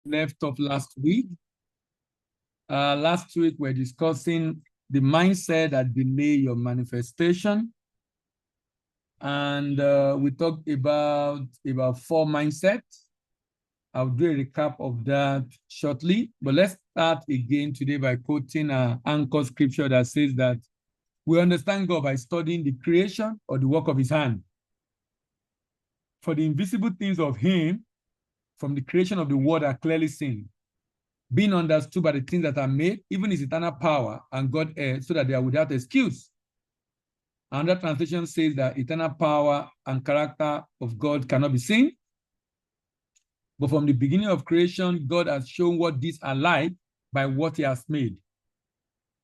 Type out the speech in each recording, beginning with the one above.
left off last week. Last week, we're discussing the mindset that delay your manifestation. And we talked about 4 mindsets. I'll do a recap of that shortly. But let's start again today by quoting an anchor scripture that says that we understand God by studying the creation or the work of his hand. For the invisible things of him from the creation of the world are clearly seen, being understood by the things that are made, even his eternal power and God, so that they are without excuse. Another translation says that eternal power and character of God cannot be seen. But from the beginning of creation, God has shown what these are like by what he has made.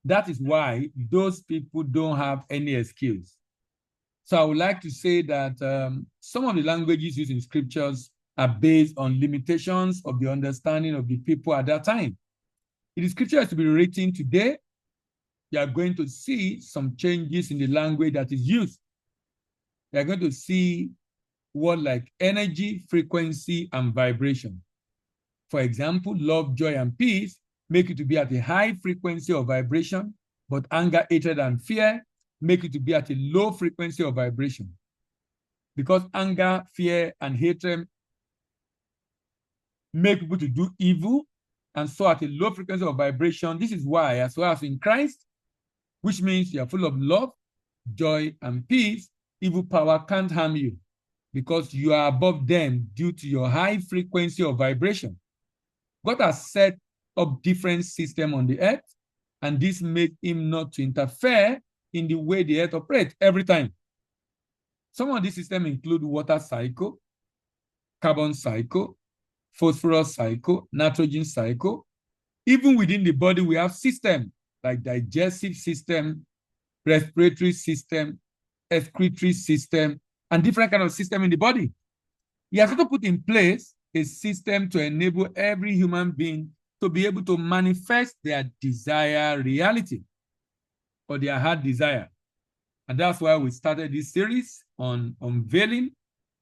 That is why those people don't have any excuse. So I would like to say that some of the languages used in scriptures are based on limitations of the understanding of the people at that time. If the scripture is to be written today, you are going to see some changes in the language that is used. You are going to see words like energy, frequency, and vibration. For example, love, joy, and peace make you to be at a high frequency of vibration, but anger, hatred, and fear make you to be at a low frequency of vibration. Because anger, fear, and hatred make people to do evil, and so at a low frequency of vibration. This is why, as well as in Christ, which means you are full of love, joy, and peace, evil power can't harm you because you are above them due to your high frequency of vibration. God has set up different systems on the earth, and this made him not to interfere in the way the earth operates every time. Some of these systems include water cycle, carbon cycle, phosphorus cycle, nitrogen cycle. Even within the body, we have systems like digestive system, respiratory system, excretory system, and different kinds of systems in the body. He has also put in place a system to enable every human being to be able to manifest their desired reality or their heart desire. And that's why we started this series on unveiling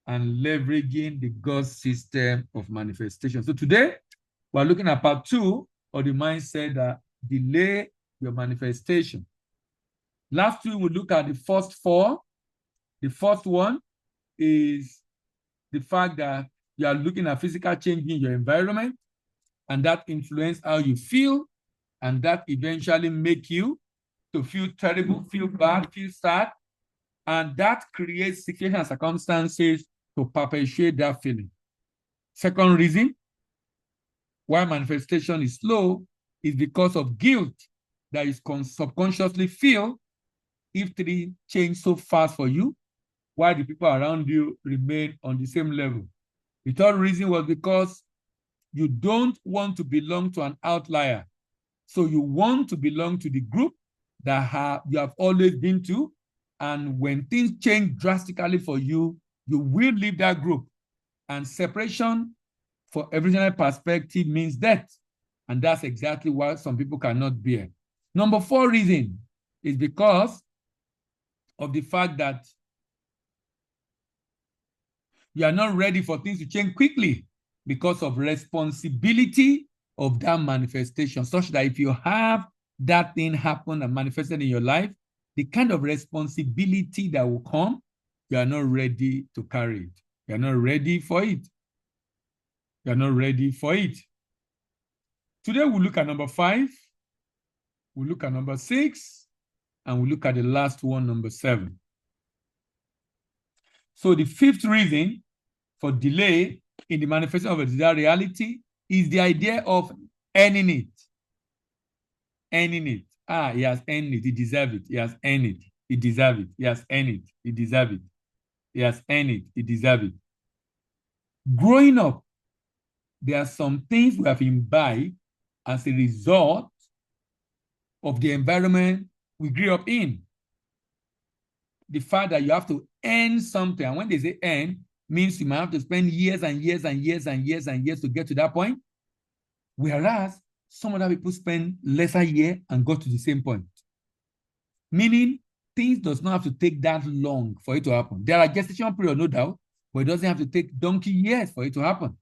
and leveraging the God system of manifestation. So today, we're looking at part 2 of the mindset that delay your manifestation. Last week, we looked at the first 4. The first one is the fact that you are looking at physical change in your environment, and that influences how you feel, and that eventually make you to feel terrible, feel bad, feel sad, and that creates situations and circumstances to perpetuate that feeling. Second reason why manifestation is slow is because of guilt that is subconsciously feel if things change so fast for you, while the people around you remain on the same level. The third reason was because you don't want to belong to an outlier. So you want to belong to the group that you have always been to. And when things change drastically for you, you will leave that group. And separation for evolutionary perspective means death. And that's exactly what some people cannot bear. Number 4 reason is because of the fact that you are not ready for things to change quickly because of responsibility of that manifestation, such that if you have that thing happen and manifested in your life, the kind of responsibility that will come, you are not ready to carry it. You are not ready for it. You are not ready for it. Today, we'll look at number 5, we'll look at number 6, and we'll look at the last one, number 7. So the 5th reason for delay in the manifestation of a desired reality is the idea of earning it. Earning it. He has earned it. He deserves it. He has earned it. He deserves it. He has earned it. He deserves it. He has earned it. He deserves it. Growing up, there are some things we have imbibed as a result of the environment we grew up in. The fact that you have to earn something, and when they say earn, means you might have to spend years and years and years and years and years to get to that point. Whereas some other people spend lesser year and go to the same point. Meaning things does not have to take that long for it to happen. There are gestation period, no doubt, but it doesn't have to take donkey years for it to happen.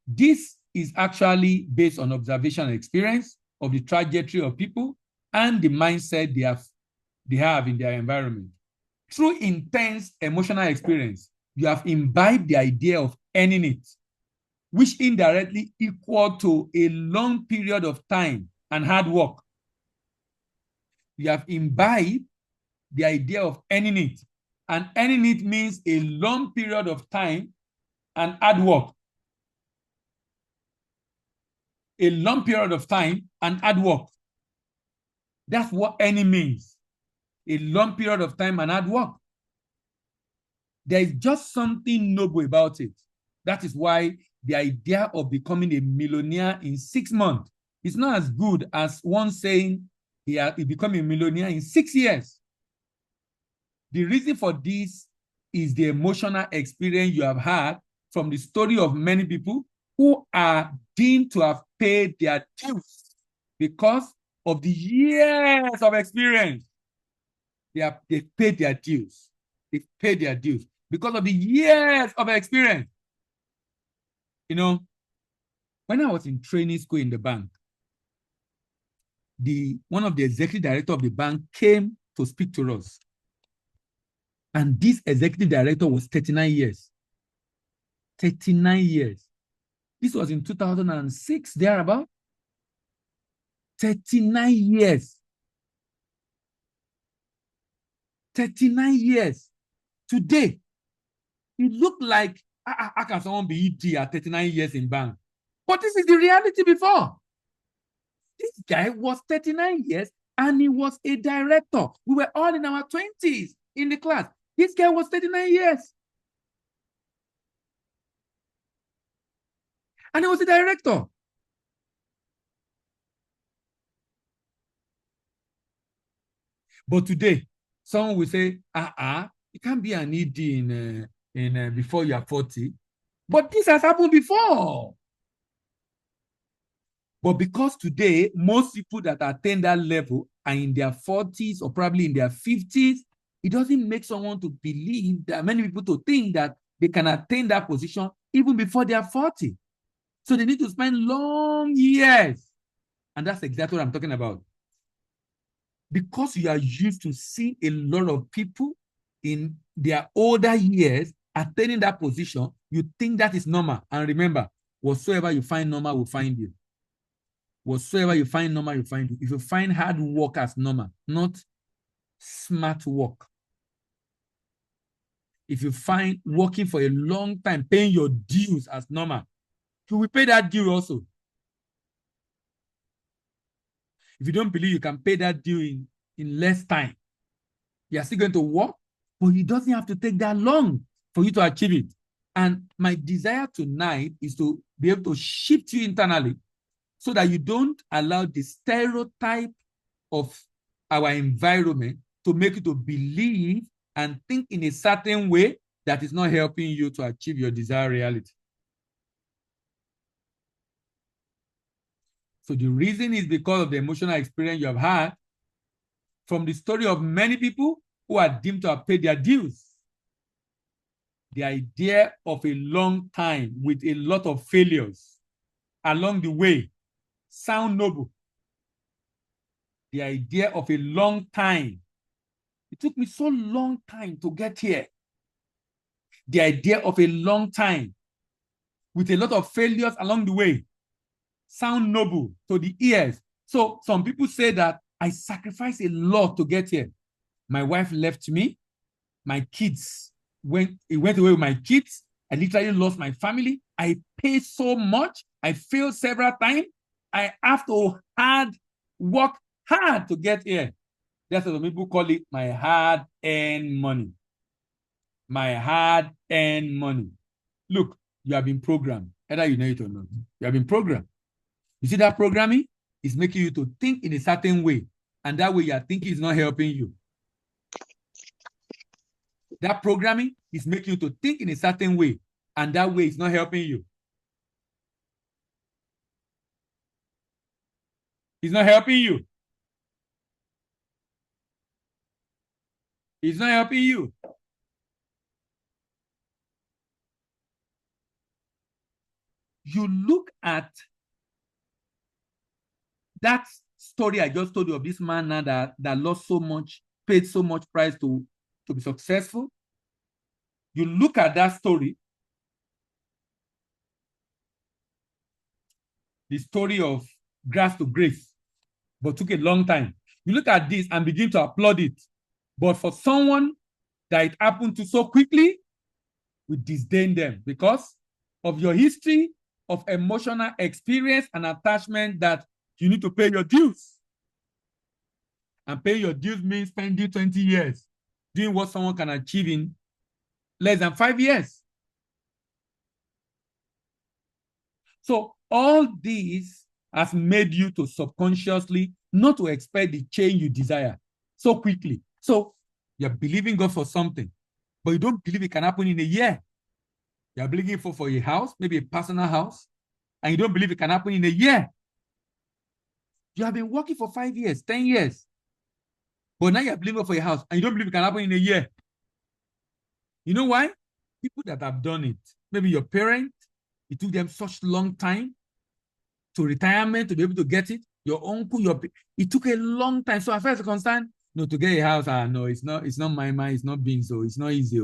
This is actually based on observation and experience of the trajectory of people and the mindset they have in their environment. Through intense emotional experience, you have imbibed the idea of earning it, which indirectly equal to a long period of time and hard work. You have imbibed the idea of earning it. And earning it means a long period of time and hard work. A long period of time and hard work. That's what earning means. A long period of time and hard work. There is just something noble about it. That is why the idea of becoming a millionaire in 6 months is not as good as one saying he become a millionaire in 6 years. The reason for this is the emotional experience you have had from the story of many people who are deemed to have paid their dues because of the years of experience. They paid their dues. They paid their dues because of the years of experience. You know, when I was in training school in the bank, one of the executive director of the bank came to speak to us. And this executive director was 39 years. 39 years. This was in 2006, thereabout. 39 years. 39 years. Today, it looked like, how can someone be ED at 39 years in bank? But this is the reality before. This guy was 39 years and he was a director. We were all in our 20s in the class. This guy was 39 years. And he was a director. But today, someone will say, it can't be an ED in before you are 40. But this has happened before. But because today, most people that attain that level are in their 40s or probably in their 50s, it doesn't make someone to believe that many people to think that they can attain that position even before they are 40. So they need to spend long years. And that's exactly what I'm talking about. Because you are used to seeing a lot of people in their older years attaining that position, you think that is normal. And remember, whatsoever you find normal will find you. Whatsoever you find normal, you find you. If you find hard work as normal, not smart work. If you find working for a long time, paying your dues as normal, you will pay that due also. If you don't believe you can pay that due in less time, you are still going to work, but it doesn't have to take that long for you to achieve it. And my desire tonight is to be able to shift you internally so that you don't allow the stereotype of our environment to make you to believe and think in a certain way that is not helping you to achieve your desired reality. So the reason is because of the emotional experience you have had from the story of many people who are deemed to have paid their dues. The idea of a long time with a lot of failures along the way sound noble. The idea of a long time. It took me so long time to get here. The idea of a long time with a lot of failures along the way sound noble to the ears. So some people say that I sacrificed a lot to get here. My wife left me. My kids went away with my kids. I literally lost my family. I paid so much. I failed several times. I have to work hard to get here. That's what people call it, my hard-earned money. My hard-earned money. Look, you have been programmed, whether you know it or not. You have been programmed. You see that programming is making you to think in a certain way, and that way your thinking is not helping you. That programming is making you to think in a certain way, and that way it's not helping you. It's not helping you. It's not helping you. you look at that story I just told you of this man now that lost so much, paid so much price to be successful. You look at that story, the story of grass to grace, but took a long time. You look at this and begin to applaud it. But for someone that it happened to so quickly, we disdain them because of your history of emotional experience and attachment that you need to pay your dues. And pay your dues means spending 20 years doing what someone can achieve in less than 5 years. So all this has made you to subconsciously not to expect the change you desire so quickly. So you're believing God for something, but you don't believe it can happen in a year. You're believing for a house, maybe a personal house, and you don't believe it can happen in a year. You have been working for 5 years, 10 years, but now you're believing for a house, and you don't believe it can happen in a year. You know why? People that have done it, maybe your parents, it took them such long time to retirement to be able to get it. Your uncle, it took a long time. So as far as concerned, no, to get a house, no, it's not my mind, it's not being so, it's not easy.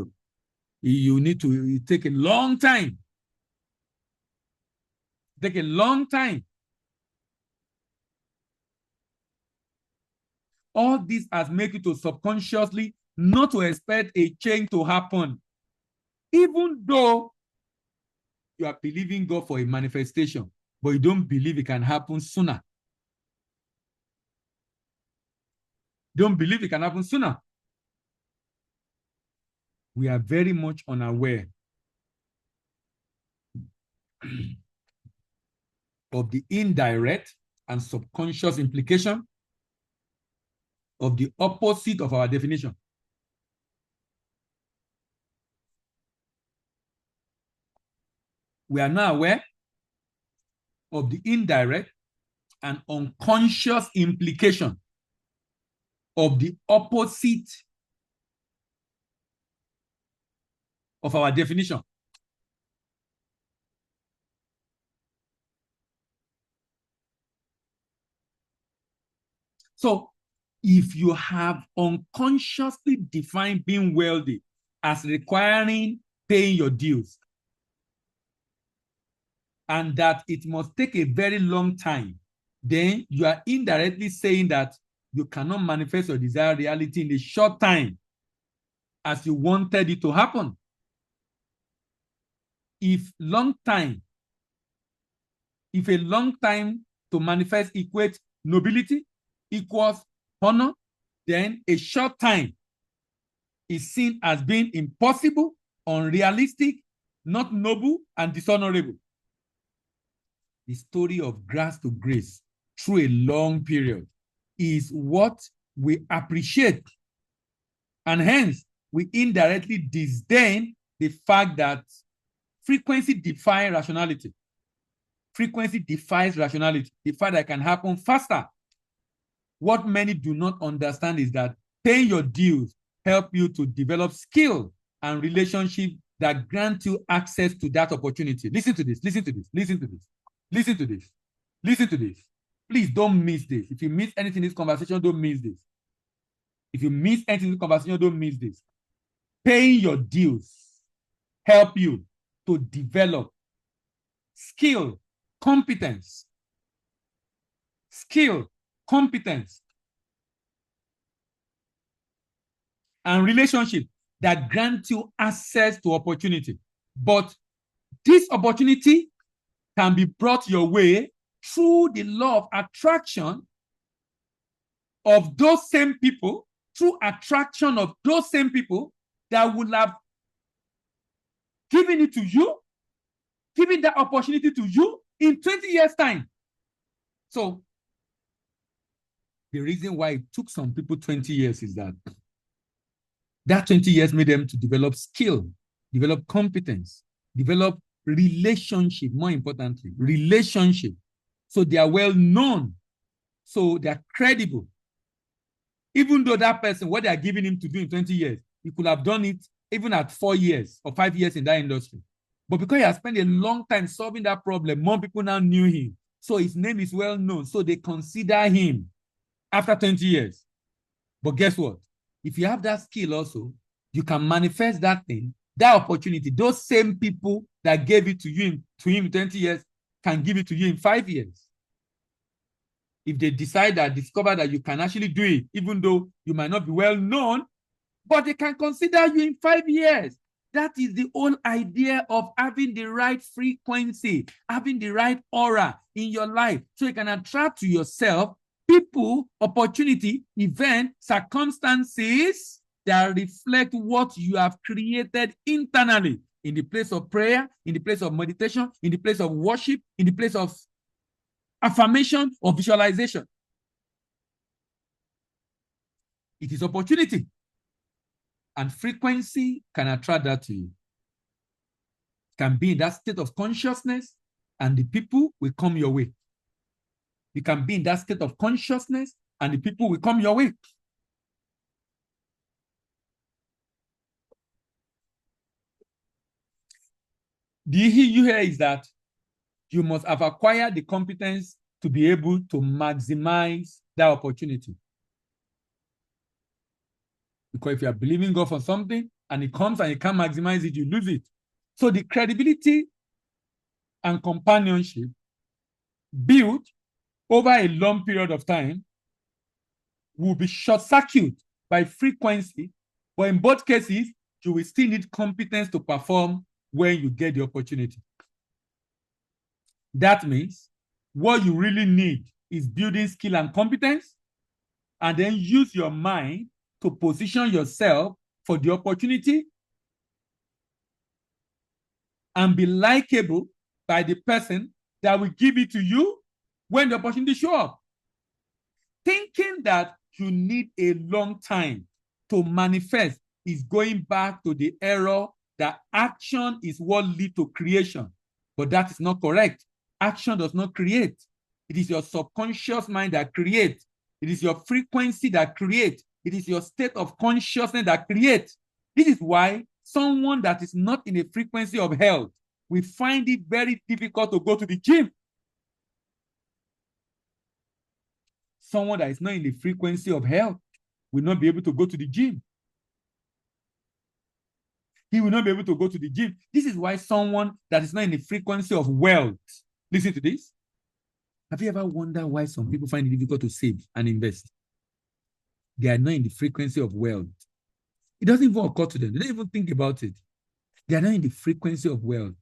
You need to take a long time. Take a long time. All this has made you to subconsciously not to expect a change to happen, even though you are believing God for a manifestation, but you don't believe it can happen sooner. Don't believe it can happen sooner. We are very much unaware of the indirect and subconscious implication of the opposite of our definition. We are now aware of the indirect and unconscious implication of the opposite of our definition. So if you have unconsciously defined being wealthy as requiring paying your dues, and that it must take a very long time, then you are indirectly saying that you cannot manifest your desired reality in a short time as you wanted it to happen. If a long time to manifest equates nobility, equals honor, then a short time is seen as being impossible, unrealistic, not noble, and dishonorable. The story of grass to grace through a long period is what we appreciate. And hence, we indirectly disdain the fact that frequency defies rationality. Frequency defies rationality. The fact that it can happen faster. What many do not understand is that paying your dues help you to develop skill and relationship that grant you access to that opportunity. Listen to this, listen to this, listen to this, listen to this, listen to this. Please don't miss this. If you miss anything in this conversation, don't miss this. If you miss anything in this conversation, don't miss this. Paying your dues help you to develop skill, competence, and relationship that grant you access to opportunity. But this opportunity can be brought your way through the law of attraction of those same people, through attraction of those same people that would have given it to you, giving that opportunity to you in 20 years' time. So the reason why it took some people 20 years is that 20 years made them to develop skill, develop competence, develop relationship, more importantly, relationship. So they are well known. So they are credible. Even though that person, what they are giving him to do in 20 years, he could have done it even at 4 years or 5 years in that industry. But because he has spent a long time solving that problem, more people now knew him. So his name is well known. So they consider him after 20 years. But guess what? If you have that skill also, you can manifest that thing, that opportunity. Those same people that gave it to him in 20 years can give it to you in 5 years. If they discover that you can actually do it, even though you might not be well known, but they can consider you in 5 years. That is the whole idea of having the right frequency, having the right aura in your life, so you can attract to yourself people, opportunity, event, circumstances that reflect what you have created internally in the place of prayer, in the place of meditation, in the place of worship, in the place of affirmation or visualization. It is opportunity. And frequency can attract that to you. Can be in that state of consciousness, and the people will come your way. You can be in that state of consciousness, and the people will come your way. The issue here is that you must have acquired the competence to be able to maximize that opportunity. Because if you are believing God for something and it comes and you can't maximize it, you lose it. So the credibility and companionship built over a long period of time will be short-circuited by frequency, but in both cases, you will still need competence to perform when you get the opportunity. That means what you really need is building skill and competence, and then use your mind to position yourself for the opportunity and be likable by the person that will give it to you when the opportunity shows up. Thinking that you need a long time to manifest is going back to the error that action is what leads to creation. But that is not correct. Action does not create. It is your subconscious mind that creates. It is your frequency that creates. It is your state of consciousness that creates. This is why someone that is not in a frequency of health will find it very difficult to go to the gym. Someone that is not in the frequency of health will not be able to go to the gym. He will not be able to go to the gym. This is why someone that is not in the frequency of wealth, listen to this. Have you ever wondered why some people find it difficult to save and invest? They are not in the frequency of wealth. It doesn't even occur to them. They don't even think about it. They are not in the frequency of wealth.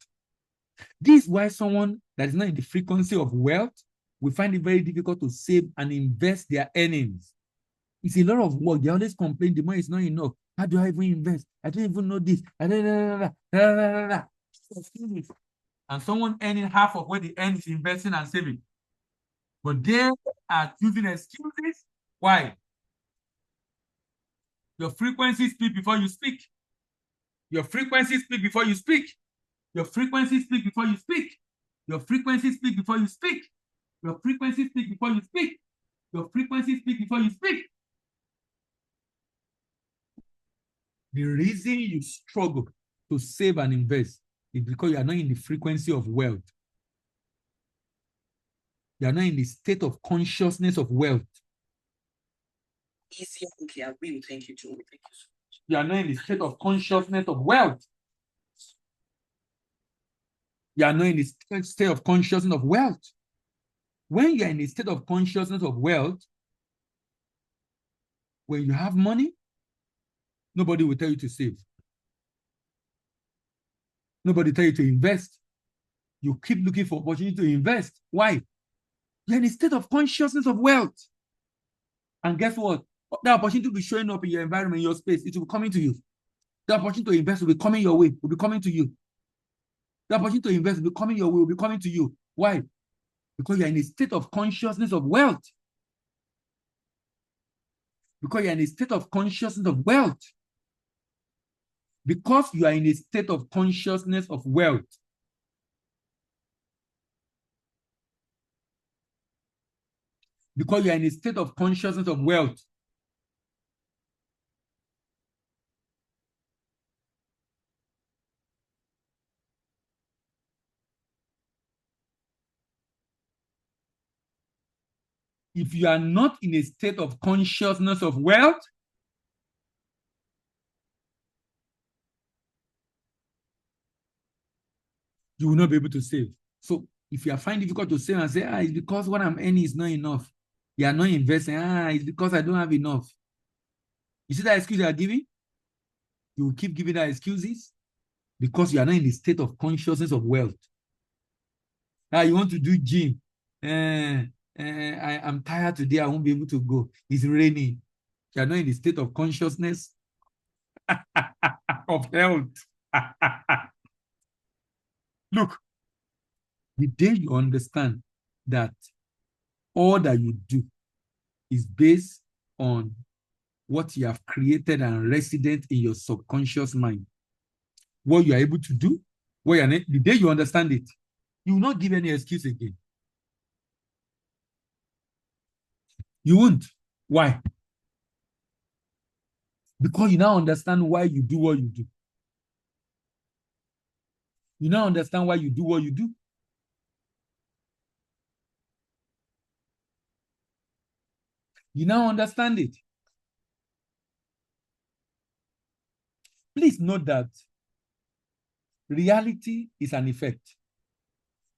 This is why someone that is not in the frequency of wealth will find it very difficult to save and invest their earnings. It's a lot of work. They always complain the money is not enough. How do I even invest? I don't even know this. And someone earning half of what they earn is investing and saving. But they are using excuses. Why? Your frequency speak before you speak. Your frequency speak before you speak. Your frequency speak before you speak. Your frequency speak before you speak. Your frequency speak before you speak. Your frequency speak before you speak. The reason you struggle to save and invest is because you are not in the frequency of wealth. You are not in the state of consciousness of wealth. Easier. Okay, I agree. Thank you too. Thank you so much. You are not in the state of consciousness of wealth. You are not in the state of consciousness of wealth. When you are in the state of consciousness of wealth, when you have money, nobody will tell you to save. Nobody tell you to invest. You keep looking for opportunity to invest. Why? You're in a state of consciousness of wealth. And guess what? The opportunity will be showing up in your environment, in your space. It will be coming to you. The opportunity to invest will be coming your way, will be coming to you. The opportunity to invest will be coming your way, will be coming to you. Why? Because you're in a state of consciousness of wealth. Because you're in a state of consciousness of wealth. Because you are in a state of consciousness of wealth. Because you are in a state of consciousness of wealth. if you are not in a state of consciousness of wealth, you will not be able to save. So if you are finding it difficult to save and say, it's because what I'm earning is not enough. You are not investing. It's because I don't have enough. You see that excuse you are giving? You will keep giving that excuses because you are not in the state of consciousness of wealth. You want to do gym. I'm tired today. I won't be able to go. It's raining. You are not in the state of consciousness of health. Look, the day you understand that all that you do is based on what you have created and resident in your subconscious mind, what you are able to do, the day you understand it, you will not give any excuse again. You won't. Why? Because you now understand why you do what you do. You now understand why you do what you do. You now understand it. Please note that reality is an effect.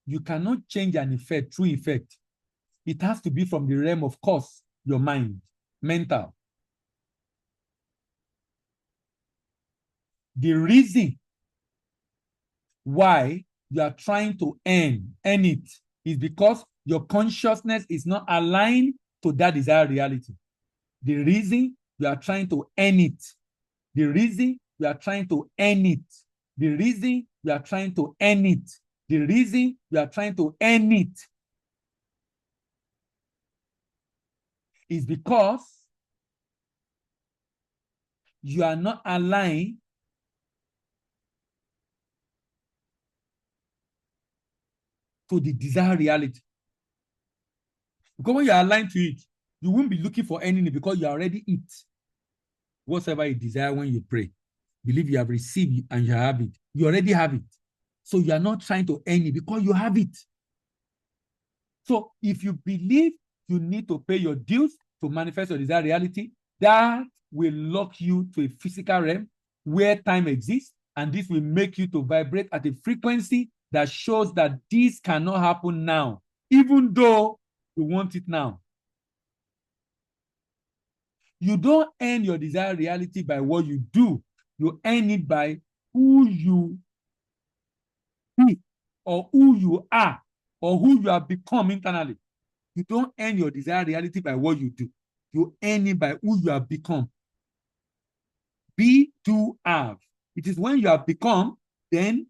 You cannot change an effect through effect. It has to be from the realm of cause, your mind, mental. The reason why you are trying to earn it is because your consciousness is not aligned to that desired reality. The reason you are trying to earn it, the reason you are trying to earn it, the reason you are trying to earn it, the reason you are trying to earn it is because you are not aligned to the desired reality. Because when you are aligned to it, you won't be looking for anything because you already eat whatever you desire when you pray. Believe you have received and you have it. You already have it. So you are not trying to earn it because you have it. So if you believe you need to pay your dues to manifest your desired reality, that will lock you to a physical realm where time exists, and this will make you to vibrate at a frequency that shows that this cannot happen now, even though you want it now. You don't earn your desired reality by what you do. You earn it by who you be, or who you are, or who you have become internally. You don't earn your desired reality by what you do. You earn it by who you have become. Be, do, have. It is when you have become, then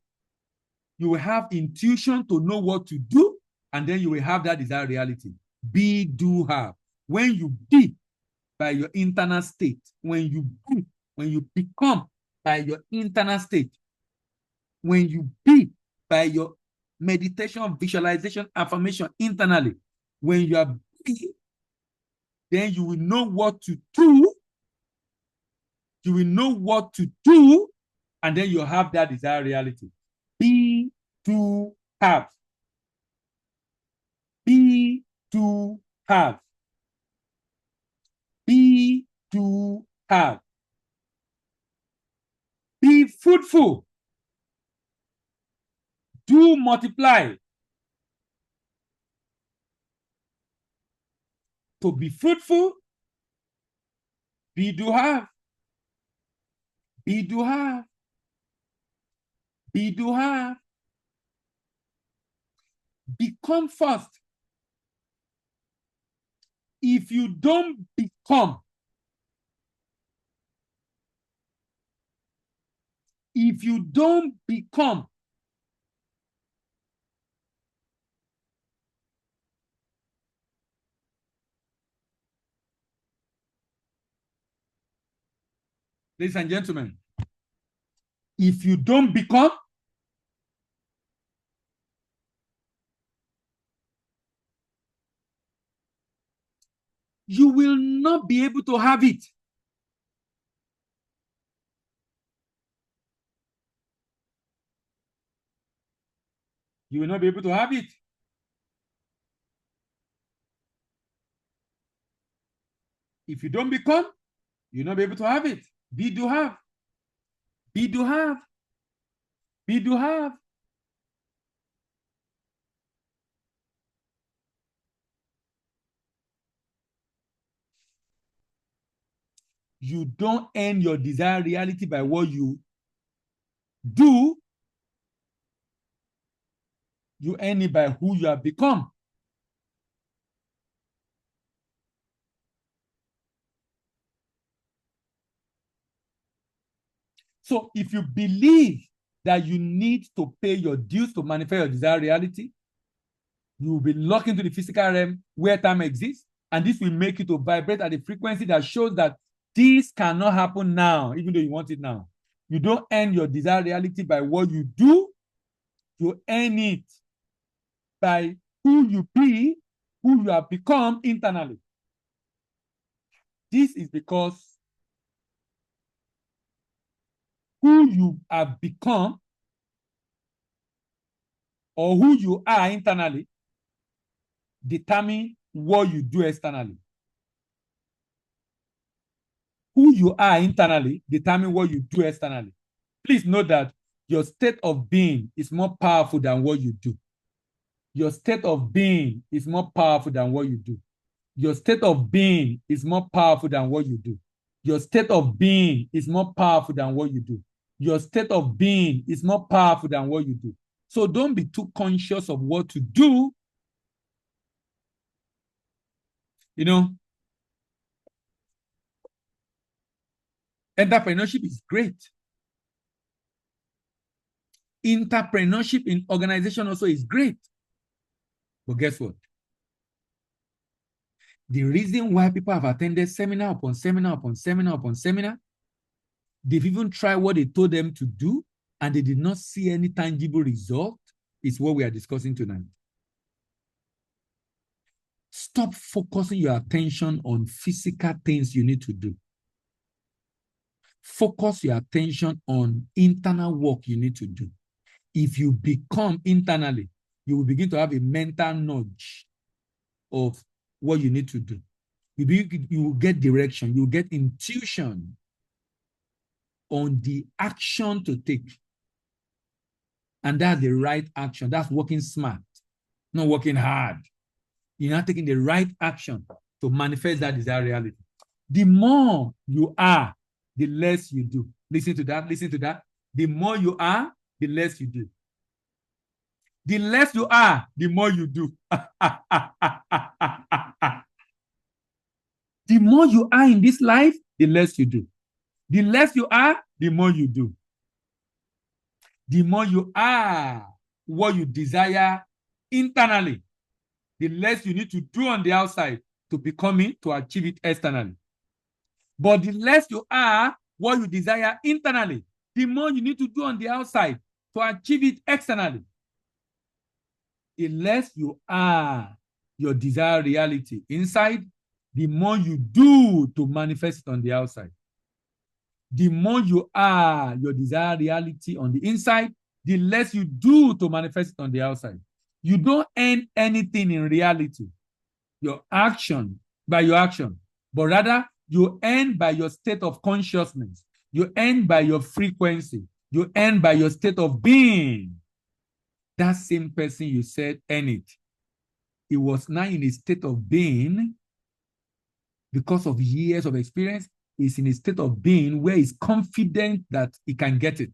you will have intuition to know what to do, and then you will have that desired reality. Be, do, have. When you be by your internal state, when you be, when you become by your internal state, when you be by your meditation, visualization, affirmation internally, when you are be, then you will know what to do. You will know what to do, and then you have that desired reality. Be, do, have. Be, do, have. Be, do, have. Be fruitful. Do multiply. To be fruitful, be, do, have. Be, do, have. Be, do, have. Become first. If you don't become, if you don't become, ladies and gentlemen, if you don't become, you will not be able to have it. You will not be able to have it. If you don't become, you'll not be able to have it. Be, do, have. Be, do, have. Be, do, have. You don't earn your desired reality by what you do. You earn it by who you have become. So if you believe that you need to pay your dues to manifest your desired reality, you will be locked into the physical realm where time exists, and this will make you to vibrate at a frequency that shows that this cannot happen now, even though you want it now. You don't earn your desired reality by what you do. You earn it by who you be, who you have become internally. This is because who you have become or who you are internally determine what you do externally. Who you are internally determine what you do externally. Please note that your state of being is more powerful than what you do. Your state of being is more powerful than what you do. Your state of being is more powerful than what you do. Your state of being is more powerful than what you do. Your state of being is more powerful than what you do. So don't be too conscious of what to do. You know, entrepreneurship is great. Entrepreneurship in organization also is great. But guess what? The reason why people have attended seminar upon seminar upon seminar upon seminar, they've even tried what they told them to do, and they did not see any tangible result, is what we are discussing tonight. Stop focusing your attention on physical things you need to do. Focus your attention on internal work you need to do. If you become internally, you will begin to have a mental nudge of what you need to do. You will get direction, you will get intuition on the action to take. And that's the right action. That's working smart, not working hard. You're not taking the right action to manifest that desired reality. The more you are, the less you do. Listen to that, listen to that. The more you are, the less you do. The less you are, the more you do. The more you are in this life, the less you do. The less you are, the more you do. The more you are what you desire internally, the less you need to do on the outside to become it, to achieve it externally. But the less you are what you desire internally, the more you need to do on the outside to achieve it externally. The less you are your desired reality inside, the more you do to manifest it on the outside. The more you are your desired reality on the inside, the less you do to manifest it on the outside. You don't earn anything in reality, your action, by your action, but rather you earn by your state of consciousness. You earn by your frequency. You earn by your state of being. That same person you said earn it. It was now in a state of being because of years of experience. Is in a state of being where he's confident that he can get it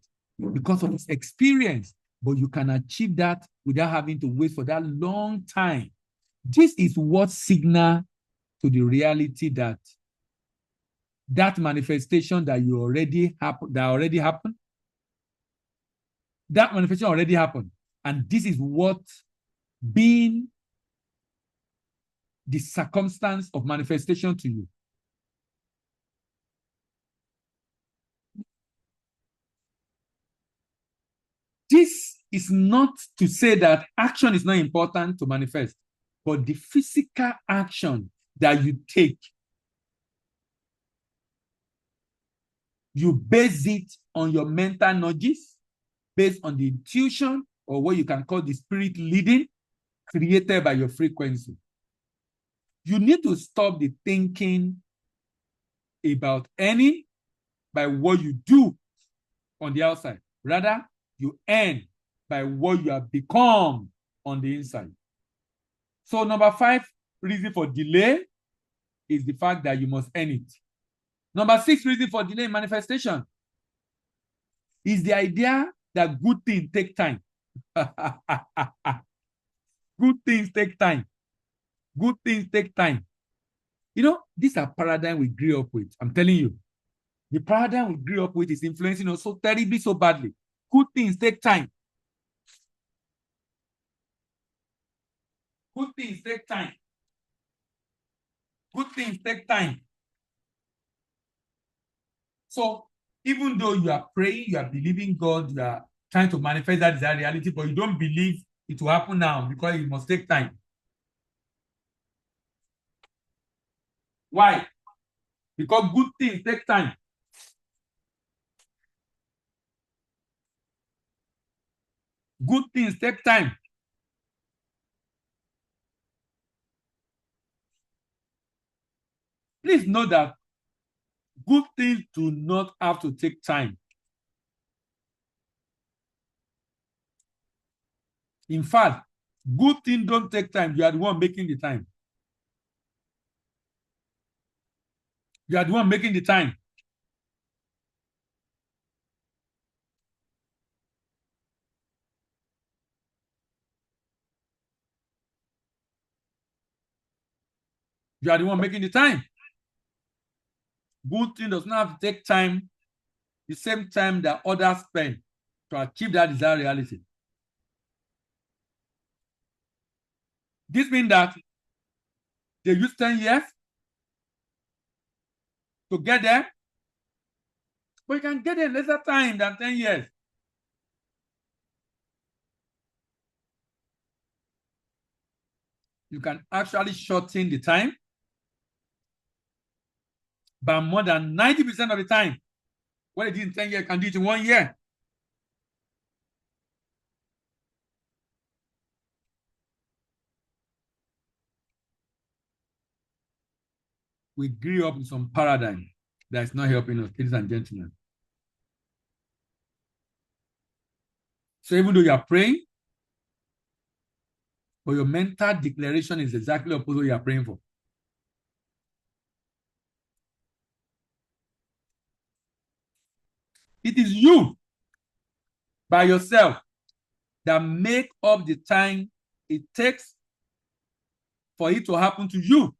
because of his experience, but you can achieve that without having to wait for that long time. This is what signals to the reality that that manifestation that you already happened, that manifestation already happened. And this is what being the circumstance of manifestation to you. This is not to say that action is not important to manifest, but the physical action that you take, you base it on your mental nudges, based on the intuition, or what you can call the spirit leading, created by your frequency. You need to stop the thinking about earning by what you do on the outside. Rather, you earn by what you have become on the inside. So number 5 reason for delay is the fact that you must earn it. Number 6 reason for delay in manifestation is the idea that good things take time. Good things take time. Good things take time. You know, these are paradigms we grew up with. I'm telling you. The paradigm we grew up with is influencing us so terribly, so badly. Good things take time. Good things take time. Good things take time. So even though you are praying, you are believing God, you are trying to manifest that desired reality, but you don't believe it will happen now because it must take time. Why? Because good things take time. Good things take time. Please know that good things do not have to take time. In fact, good things don't take time. You are the one making the time. You are the one making the time. You are the one making the time. Good thing does not have to take time, the same time that others spend to achieve that desired reality. This means that they use 10 years to get there, but you can get there in lesser time than 10 years. You can actually shorten the time by more than 90% of the time. What it did in 10 years, you can do it in 1 year. We grew up in some paradigm that is not helping us, ladies and gentlemen. So even though you are praying, but your mental declaration is exactly opposite what you are praying for. It is you by yourself that make up the time it takes for it to happen to you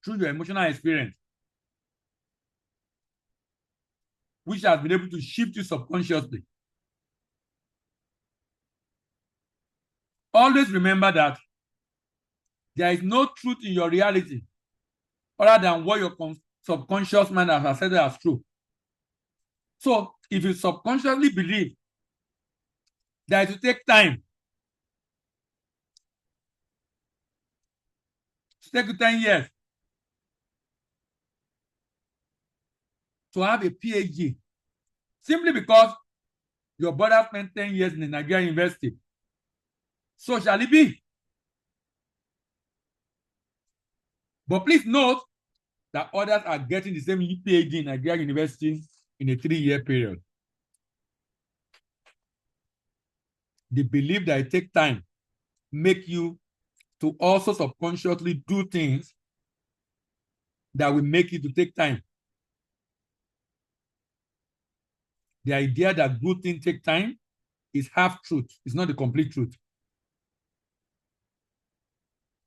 through your emotional experience, which has been able to shift you subconsciously. Always remember that there is no truth in your reality other than what your subconscious mind has accepted as true. So if you subconsciously believe that it will take time, to take you 10 years to have a PhD, simply because your brother spent 10 years in a Nigerian university, so shall it be. But please note that others are getting the same PhD in Nigerian university in a 3-year period. The belief that it takes time make you to also subconsciously do things that will make it to take time. The idea that good things take time is half truth. It's not the complete truth.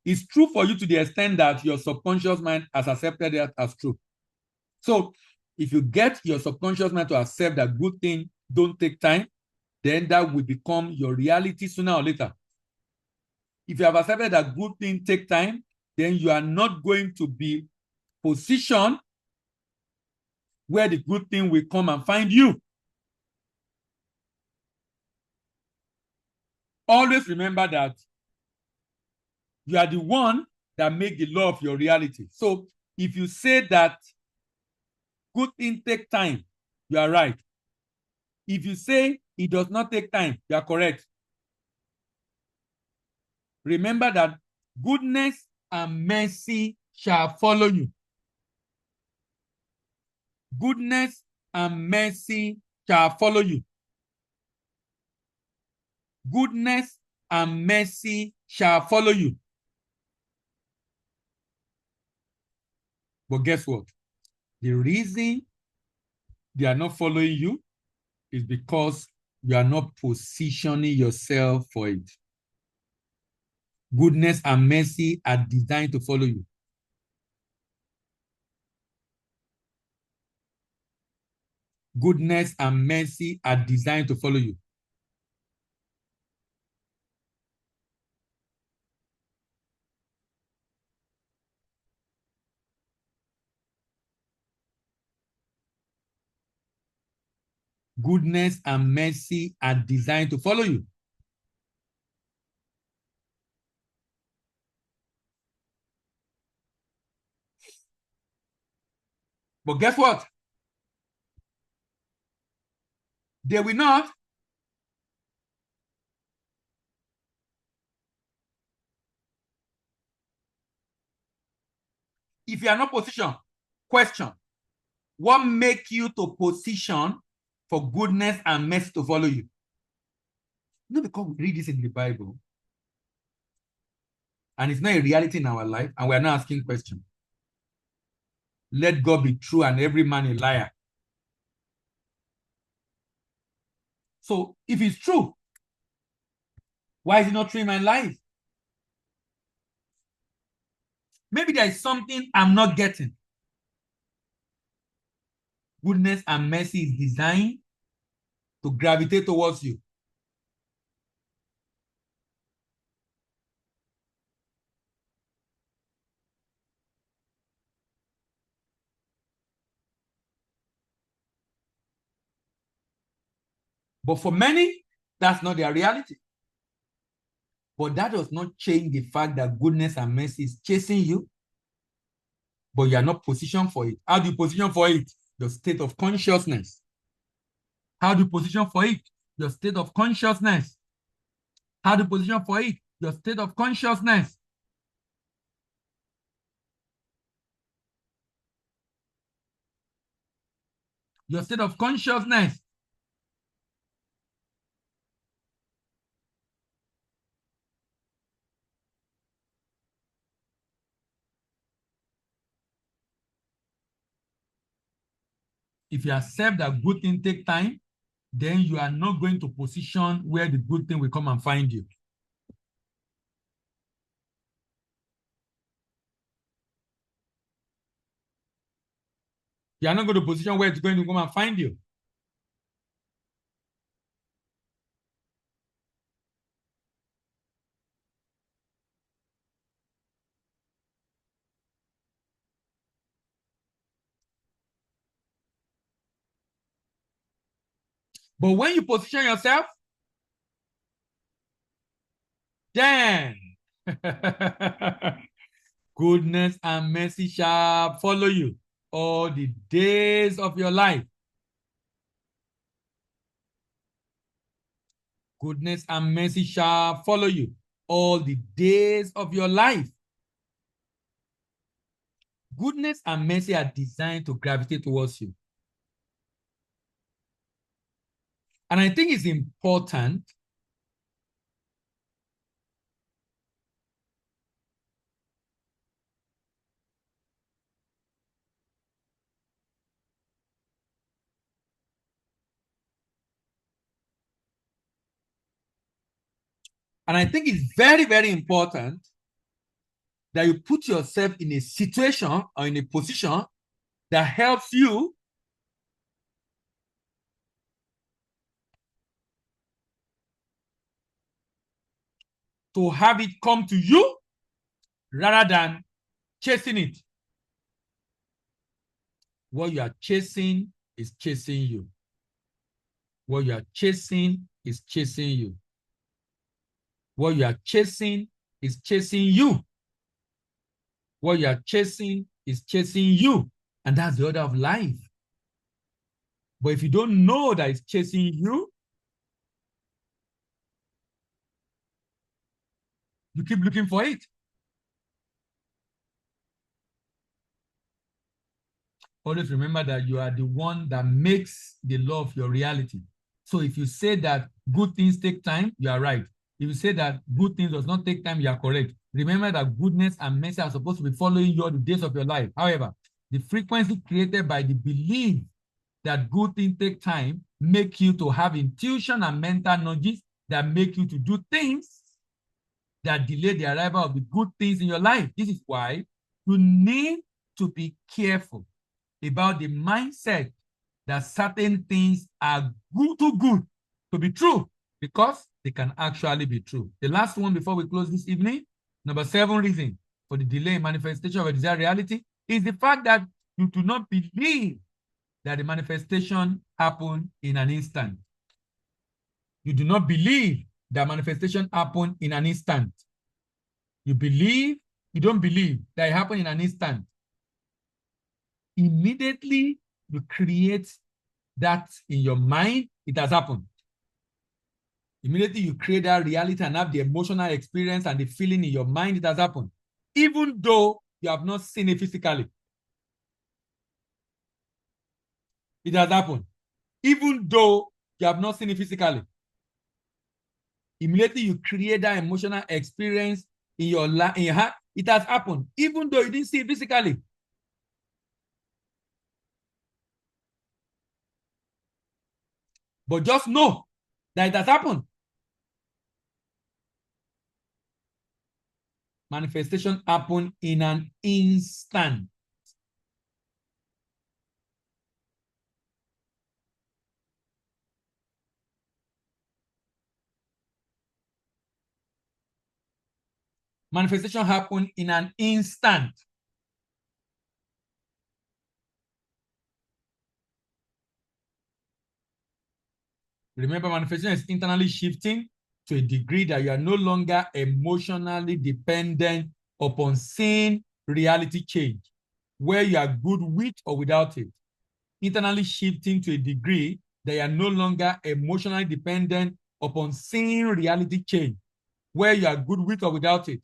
It's true for you to the extent that your subconscious mind has accepted it as true. So if you get your subconscious mind to accept that good things don't take time, then that will become your reality sooner or later. If you have accepted that good things take time, then you are not going to be positioned where the good thing will come and find you. Always remember that you are the one that make the law of your reality. So if you say that good things take time, you are right. If you say it does not take time, you are correct. Remember that goodness and mercy shall follow you. Goodness and mercy shall follow you. Goodness and mercy shall follow you. But guess what? The reason they are not following you is because you are not positioning yourself for it. Goodness and mercy are designed to follow you. Goodness and mercy are designed to follow you. Goodness and mercy are designed to follow you. But guess what? They will not. If you are not positioned, question, what make you to position for goodness and mercy to follow you? Not because we read this in the Bible, and it's not a reality in our life, and we are not asking questions. Let God be true and every man a liar. So if it's true, why is it not true in my life? Maybe there is something I'm not getting. Goodness and mercy is designed to gravitate towards you. But for many, that's not their reality. But that does not change the fact that goodness and mercy is chasing you, but you are not positioned for it. How do you position for it? Your state of consciousness. How do you position for it? Your state of consciousness. How do you position for it? Your state of consciousness. Your state of consciousness. If you accept that good thing take time, then you are not going to position where the good thing will come and find you. You are not going to position where it's going to come and find you. But when you position yourself, then goodness and mercy shall follow you all the days of your life. Goodness and mercy shall follow you all the days of your life. Goodness and mercy are designed to gravitate towards you. And I think it's important and I think it's very, very important that you put yourself in a situation or in a position that helps you to have it come to you rather than chasing it. What you are chasing is chasing you. What you are chasing is chasing you. What you are chasing is chasing you. What you are chasing is chasing you. And that's the order of life. But if you don't know that it's chasing you, you keep looking for it. always remember that you are the one that makes the law of your reality. So if you say that good things take time, you are right. If you say that good things does not take time, you are correct. Remember that goodness and mercy are supposed to be following you all the days of your life. However, the frequency created by the belief that good things take time make you to have intuition and mental nudges that make you to do things that delay the arrival of the good things in your life. This is why you need to be careful about the mindset that certain things are too good to be true, because they can actually be true. The last one before we close this evening, number 7 reason for the delay in manifestation of a desired reality is the fact that you do not believe that the manifestation happened in an instant. You do not believe that manifestation happened in an instant. You don't believe that it happened in an instant. Immediately you create that in your mind, it has happened. Immediately you create that reality and have the emotional experience and the feeling in your mind, it has happened. Even though you have not seen it physically. It has happened. Even though you have not seen it physically. Immediately you create that emotional experience in your heart, it has happened, even though you didn't see it physically. But just know that it has happened. Manifestation happened in an instant. Manifestation happened in an instant. Remember, manifestation is internally shifting to a degree that you are no longer emotionally dependent upon seeing reality change, where you are good with or without it. Internally shifting to a degree that you are no longer emotionally dependent upon seeing reality change, where you are good with or without it.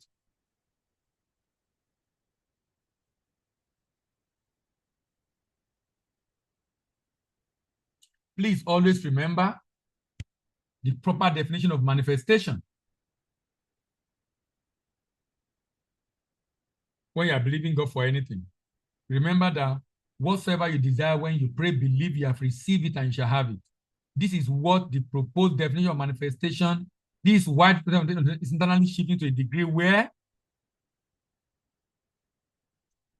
Please always remember the proper definition of manifestation. When you are believing God for anything, remember that whatsoever you desire when you pray, believe you have received it and you shall have it. This is what the proposed definition of manifestation, this wide is internally shifting to a degree where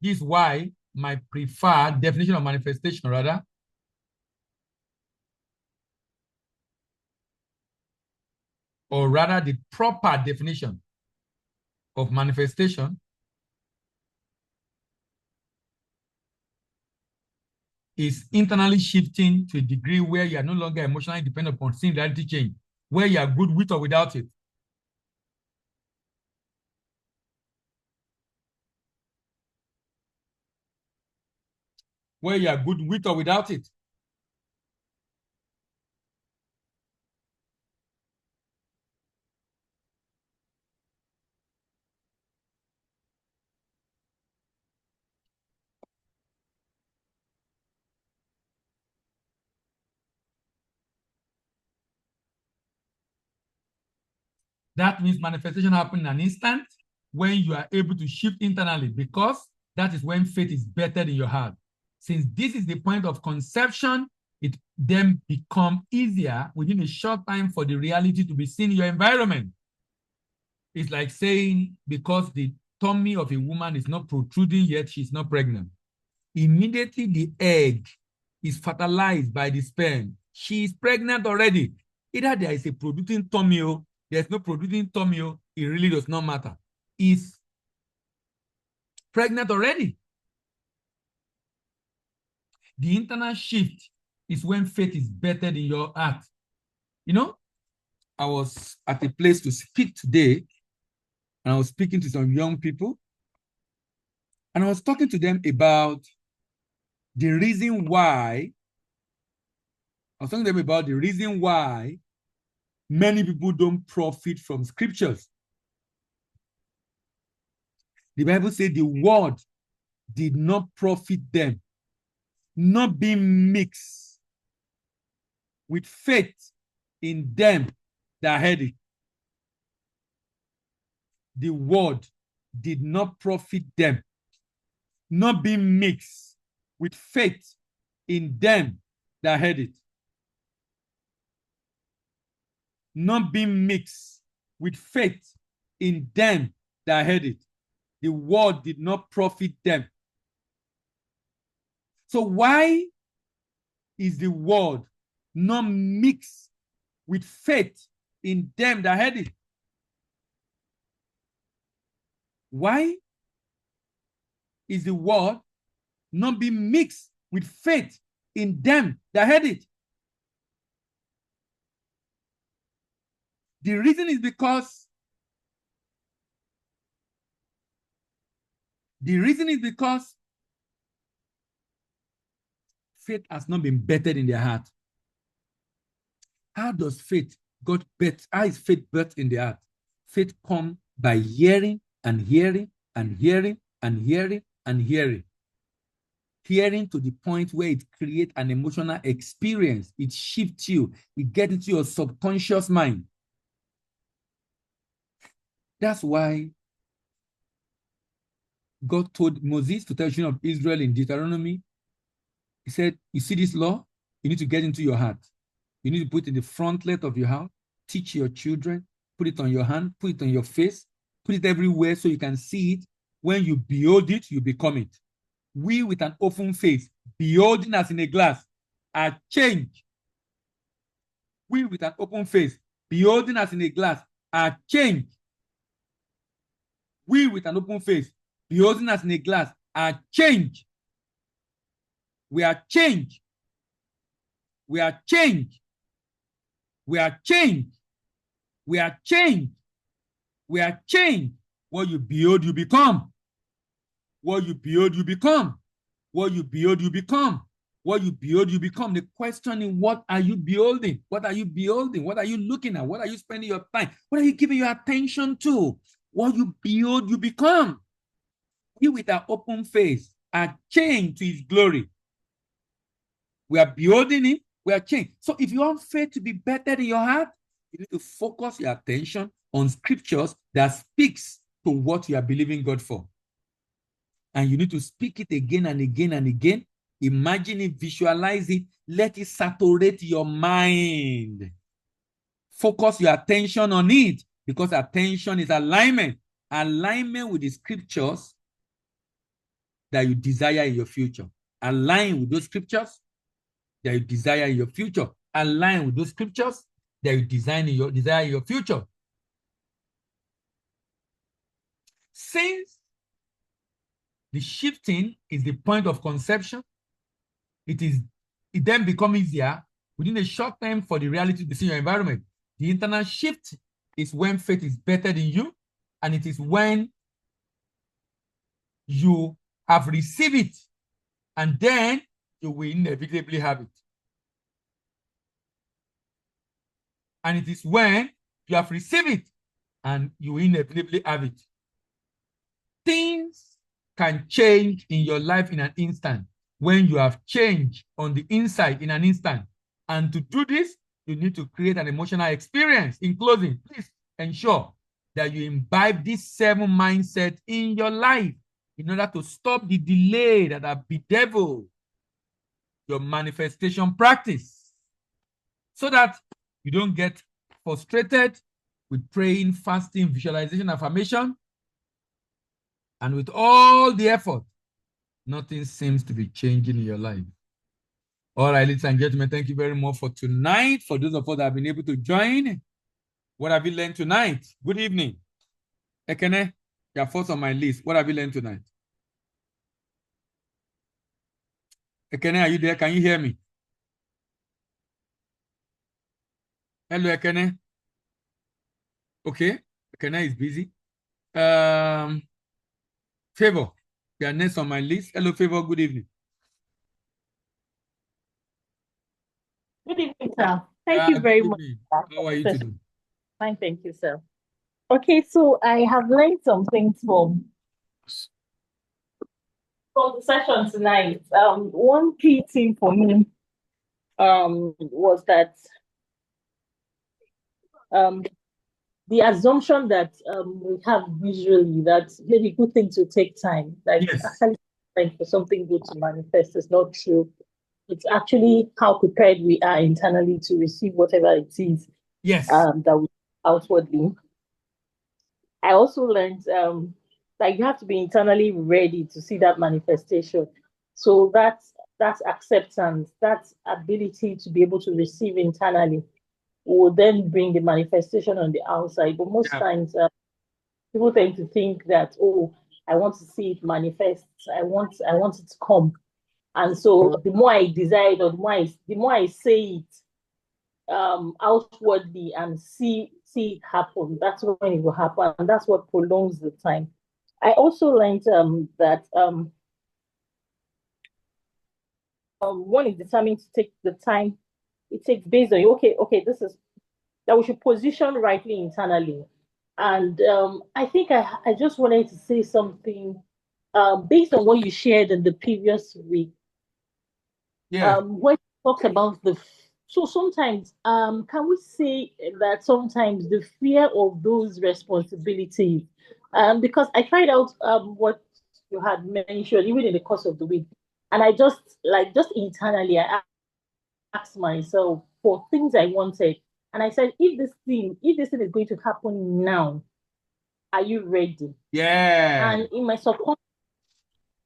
this is why my preferred definition of manifestation, or rather the proper definition of manifestation is internally shifting to a degree where you are no longer emotionally dependent upon seeing reality change, where you are good with or without it. Where you are good with or without it. That means manifestation happens in an instant when you are able to shift internally, because that is when faith is better in your heart. Since this is the point of conception, it then becomes easier within a short time for the reality to be seen in your environment. It's like saying, because the tummy of a woman is not protruding yet, she's not pregnant. Immediately the egg is fertilized by the sperm, she is pregnant already. Either there is a producing tummy or there's no producing tummy, it really does not matter. Is pregnant already. The internal shift is when faith is bettered in your heart. You know, I was at a place to speak today, and I was speaking to some young people, and I was talking to them about the reason why many people don't profit from scriptures. The Bible said the word did not profit them. not being mixed with faith in them that heard it. The word did not profit them, not being mixed with faith in them that heard it. Not being mixed with faith in them that heard it. The word did not profit them. So why is the word not mixed with faith in them that heard it? Why is the word not being mixed with faith in them that heard it? The reason is because faith has not been bettered in their heart. How does faith got bet? How is faith birthed in their heart? Faith comes by hearing and hearing and hearing and hearing and hearing. Hearing to the point where it creates an emotional experience. It shifts you. It gets into your subconscious mind. That's why God told Moses to tell the children of Israel in Deuteronomy, he said, you see this law? You need to get into your heart. You need to put it in the frontlet of your house, teach your children, put it on your hand, put it on your face, put it everywhere so you can see it. When you behold it, you become it. We with an open face, beholding as in a glass, are changed. We with an open face, beholding as in a glass, are changed. We with an open face, beholding as in a glass, are changed. We are changed. We are changed. We are changed. We are changed. We are changed. What you behold, you become. What you behold, you become. What you behold, you become. What you behold, you become. The question is, what are you beholding? What are you beholding? What are you looking at? What are you spending your time? What are you giving your attention to? What you behold, you become. We with our open face are changed to his glory. We are beholding him. We are changed. So if you want faith to be better in your heart, you need to focus your attention on scriptures that speaks to what you are believing God for. And you need to speak it again and again and again. Imagine it, visualize it, let it saturate your mind. Focus your attention on it, because attention is alignment. Alignment with the scriptures that you desire in your future. Align with those scriptures that you desire in your future. Align with those scriptures that you desire in your future. Since the shifting is the point of conception, it then becomes easier within a short time for the reality to see your environment. The internal shift is when faith is better than you, and it is when you have received it, and then you will inevitably have it. And it is when you have received it, and you will inevitably have it. Things can change in your life in an instant when you have changed on the inside in an instant. And to do this, you need to create an emotional experience. In closing, please ensure that you imbibe this 7 mindset in your life in order to stop the delay that have bedeviled your manifestation practice, so that you don't get frustrated with praying, fasting, visualization, affirmation, and with all the effort, nothing seems to be changing in your life. All right, ladies and gentlemen, thank you very much for tonight. For those of us that have been able to join, what have you learned tonight? Good evening. Ekene, you're first on my list. What have you learned tonight? Ekene, are you there? Can you hear me? Hello, Ekene. Okay, Ekene is busy. Favor, you are next on my list. Hello, Favor, good evening. Good evening, sir. Thank you very much. How are you today? Fine, thank you, sir. Okay, so I have learned some things from from the session tonight, one key thing for me was that the assumption that we have visually that maybe good things will take time, like Yes. actually time for something good to manifest is not true. It's actually how prepared we are internally to receive whatever it is Yes. that we outwardly. I also learned like you have to be internally ready to see that manifestation. So that's acceptance, that ability to be able to receive internally will then bring the manifestation on the outside. But most times, people tend to think that, oh, I want to see it manifest. I want it to come. And so the more I desire it, or the more I say it outwardly and see it happen, that's when it will happen. And that's what prolongs the time. I also learned that one is determined to take the time it takes based on okay, this is that we should position rightly internally. And I think I just wanted to say something based on what you shared in the previous week. Yeah. When you talked about so sometimes can we say that sometimes the fear of those responsibilities, because I tried out what you had mentioned even in the course of the week, and I just internally I asked myself for things I wanted. And I said, if this thing is going to happen now, are you ready? Yeah. And in my subconscious,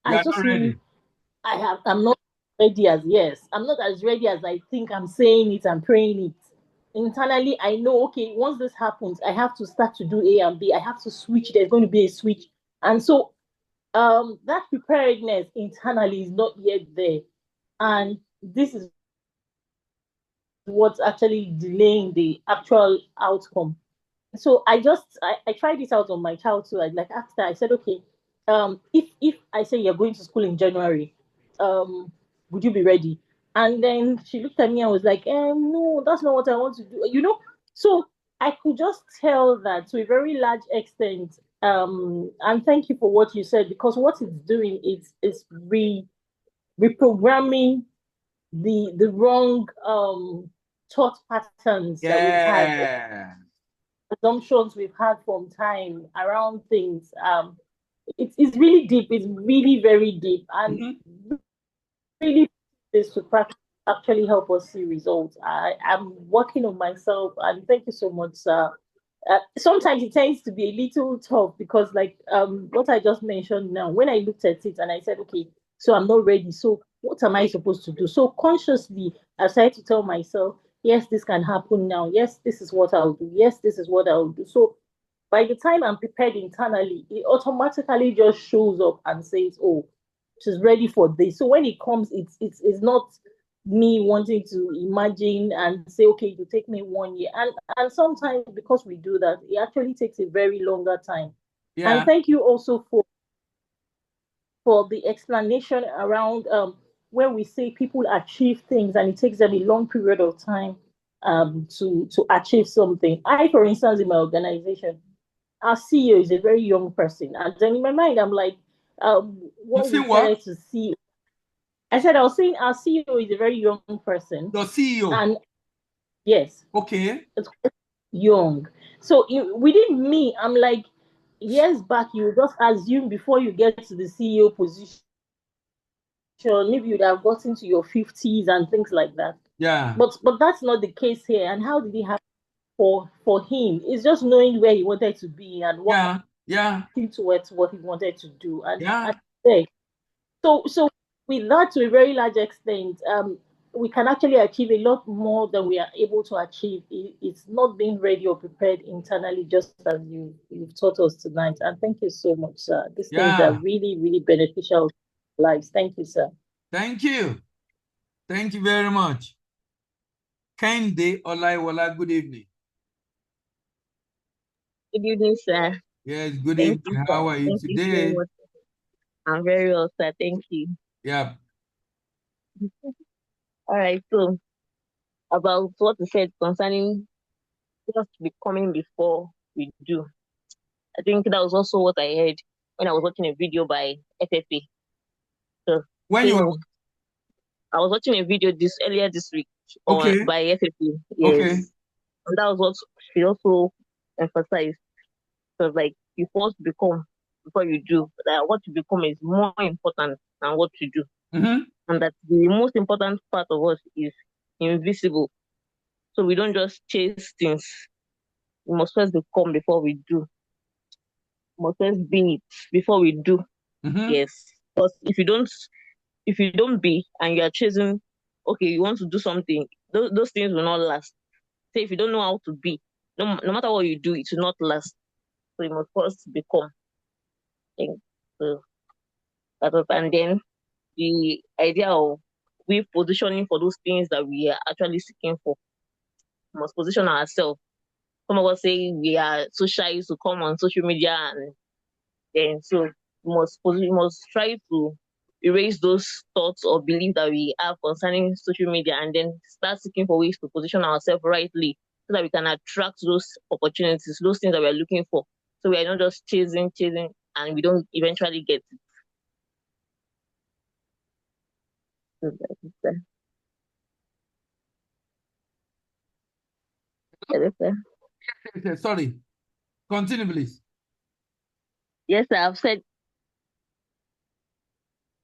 You I are just not knew ready. I'm not ready as yes. I'm not as ready as I think I'm saying it and praying it. Internally, I know, okay, once this happens, I have to start to do A and B. I have to switch. There's going to be a switch. And so that preparedness internally is not yet there. And this is what's actually delaying the actual outcome. So I tried this out on my child too. I like asked her, I said, okay, if I say you're going to school in January, would you be ready? And then she looked at me and was like, no, that's not what I want to do. So I could just tell that to a very large extent. And thank you for what you said, because what it's doing is reprogramming the wrong thought patterns that we've had, Yeah. assumptions we've had from time around things. It's really deep. It's really very deep, and really is to practice actually help us see results. I'm working on myself, and thank you so much, sir. Sometimes it tends to be a little tough because, like what I just mentioned now, when I looked at it and I said, okay, so I'm not ready. So what am I supposed to do? So consciously, I started to tell myself, yes, this can happen now. Yes, this is what I'll do. Yes, this is what I'll do. So by the time I'm prepared internally, it automatically just shows up and says, oh, she's ready for this. So when it comes, it's not me wanting to imagine and say, okay, it will take me 1 year. And sometimes because we do that, it actually takes a very longer time. And Yeah. thank you also for the explanation around when we say people achieve things and it takes them a long period of time to achieve something. I, for instance, in my organization, our CEO is a very young person. And then in my mind, I'm like, You what we think what? started to see. I said, I was saying our CEO is a very young person. Your CEO. And yes, Okay. it's quite young. So within me, I'm like, years back, you just assume before you get to the CEO position, maybe you'd have gotten to your 50s and things like that. Yeah. But that's not the case here. And how did it happen for him? It's just knowing where he wanted to be and Yeah. Yeah. working towards what he wanted to do. Yeah. And there. So with that, to a very large extent, we can actually achieve a lot more than we are able to achieve. It's not being ready or prepared internally, just as you've taught us tonight. And thank you so much, sir. These things are Yeah. really, really beneficial to lives. Thank you, sir. Thank you. Thank you very much. Kende Olaiwola, good evening. Good evening, sir. Yes, good Thank you, evening. sir. How are you Thank you so today? much. I'm very well, sir. Thank you. Yeah. All right. So about what you said concerning just becoming before we do. I think that was also what I heard when I was watching a video by FFA. So, When you were I was watching a video earlier this week okay, by FFP. okay. Yes. And that was what she also emphasized. So like you first become before you do. That what you become is more important than what you do. Mm-hmm. And that the most important part of us is invisible. So we don't just chase things. We must first become before we do. We must first be it before we do. Mm-hmm. Yes. Because if you don't be and you are chasing, okay, you want to do something, those things will not last. Say if you don't know how to be, no matter what you do, it will not last. So you must first become. Things. So and then the idea of we positioning for those things that we are actually seeking for. We must position ourselves. Some of us say we are so shy to come on social media, and then so we must try to erase those thoughts or beliefs that we have concerning social media, and then start seeking for ways to position ourselves rightly so that we can attract those opportunities, those things that we are looking for. So we are not just chasing, and we don't eventually get it. So that is, Sorry. Continue, please. yes, sir, I've said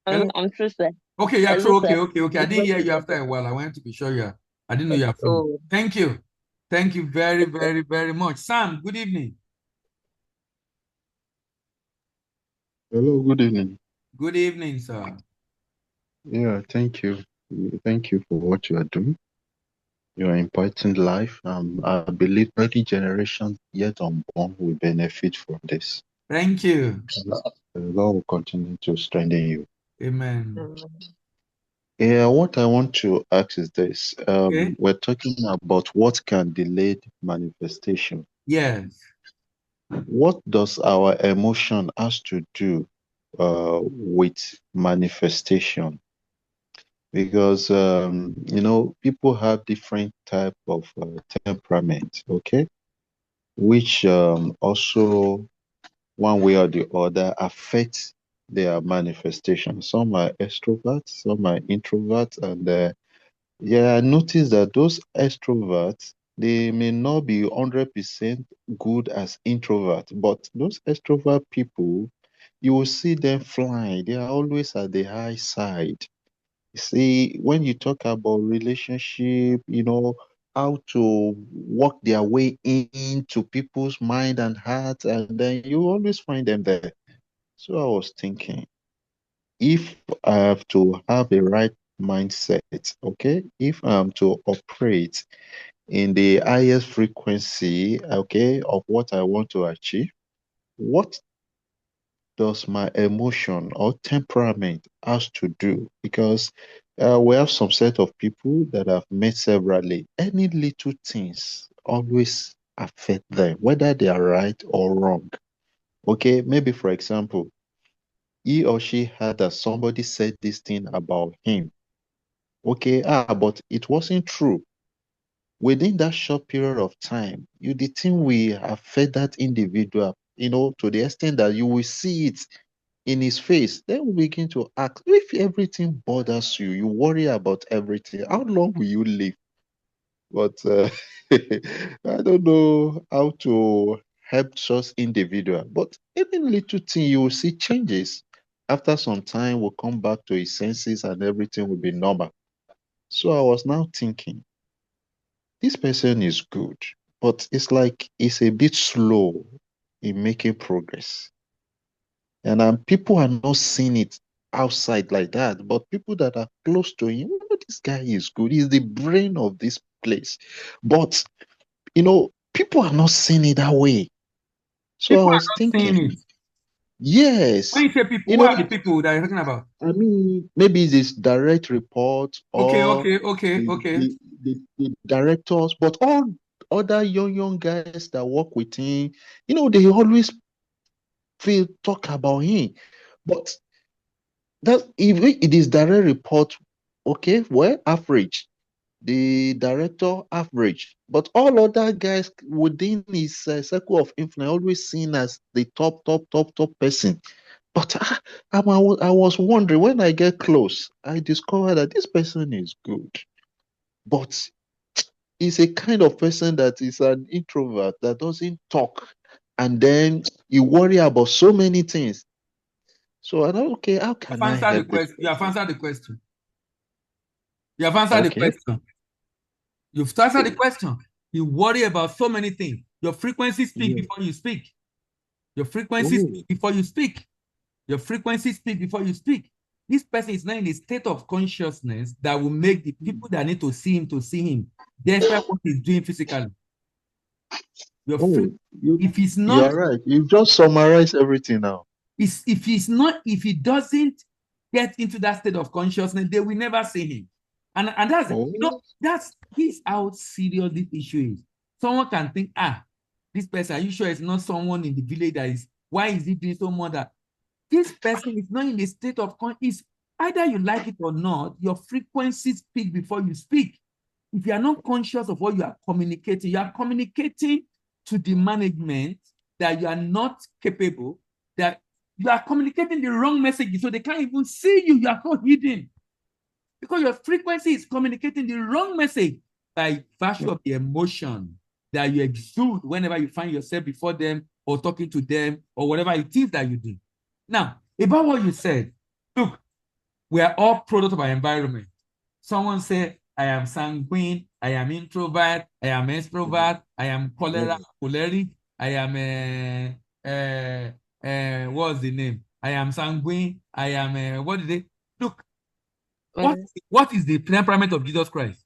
Hello? I'm true, sir. Okay, yeah, Hello, true. sir. Okay. I didn't hear you after a while. I wanted to be sure you are. I didn't know you are finished. Oh, Thank you. Thank you very, very, very much. Sam, good evening. Hello, good evening. Good evening, sir. Yeah, thank you. Thank you for what you are doing. You are impacting life. I believe many generations yet unborn will benefit from this. Thank you. The Lord will continue to strengthen you. Amen. Yeah, what I want to ask is this. Okay. We're talking about what can delay manifestation. Yes. What does our emotion has to do with manifestation? Because people have different type of temperament, okay, which also one way or the other affect their manifestation. Some are extroverts, some are introverts, and yeah, I noticed that those extroverts, they may not be 100% good as introverts, but those extrovert people, you will see them flying. They are always at the high side. See, when you talk about relationship, how to work their way into people's mind and heart, and then you always find them there. So I was thinking, if I have to have a right mindset, okay, if I'm to operate in the highest frequency, okay, of what I want to achieve, what does my emotion or temperament has to do? Because we have some set of people that I've met severally. Any little things always affect them, whether they are right or wrong. Okay, maybe for example, he or she heard that somebody said this thing about him. Okay, but it wasn't true. Within that short period of time, the thing will affect that individual, to the extent that you will see it in his face. Then we begin to ask, if everything bothers you, you worry about everything, how long will you live? But I don't know how to help such individual. But even little thing, you will see changes. After some time, we'll come back to his senses and everything will be normal. So I was now thinking, this person is good, but it's like it's a bit slow in making progress. And people are not seeing it outside like that, but people that are close to him, this guy is good. He's the brain of this place. But, people are not seeing it that way. So People I are was not seeing thinking, it. yes, When you say people, who are the people that you're talking about? I mean, maybe this direct report or the, Okay. the directors, but all other young guys that work with him, they always feel talk about him. But that if it is direct report, okay, well, average. The director average, but all other guys within his circle of influence always seen as the top person. But I was wondering, when I get close, I discover that this person is good, but he's a kind of person that is an introvert that doesn't talk, and then you worry about so many things. So I thought, okay, how can I Answer the help this question. You have person? answered the question. You have answered the Okay. question. You've answered the question. You worry about so many things. Your frequency speak Yeah. before you speak. Your frequency Oh. speak before you speak. Your frequency speak before you speak. This person is not in a state of consciousness that will make the people that need to see him, despite what he's doing physically. Your Oh, if he's you're not, right. You just summarize everything now. if he doesn't get into that state of consciousness, they will never see him. And that's Oh. he's how serious this issue is. Someone can think, this person, are you sure it's not someone in the village that is, why is he doing so much that? This person is not in a state of consciousness. Either you like it or not, your frequency speak before you speak. If you are not conscious of what you are communicating to the management that you are not capable, that you are communicating the wrong messages, so they can't even see you. You are so hidden because your frequency is communicating the wrong message by virtue of the emotion that you exude whenever you find yourself before them or talking to them or whatever it is that you do. Now, about what you said, look, we are all product of our environment. Someone said, I am sanguine, I am introvert, I am extrovert, I am choleric, I am what's the name? I am sanguine, I am what did they look? What is the temperament of Jesus Christ?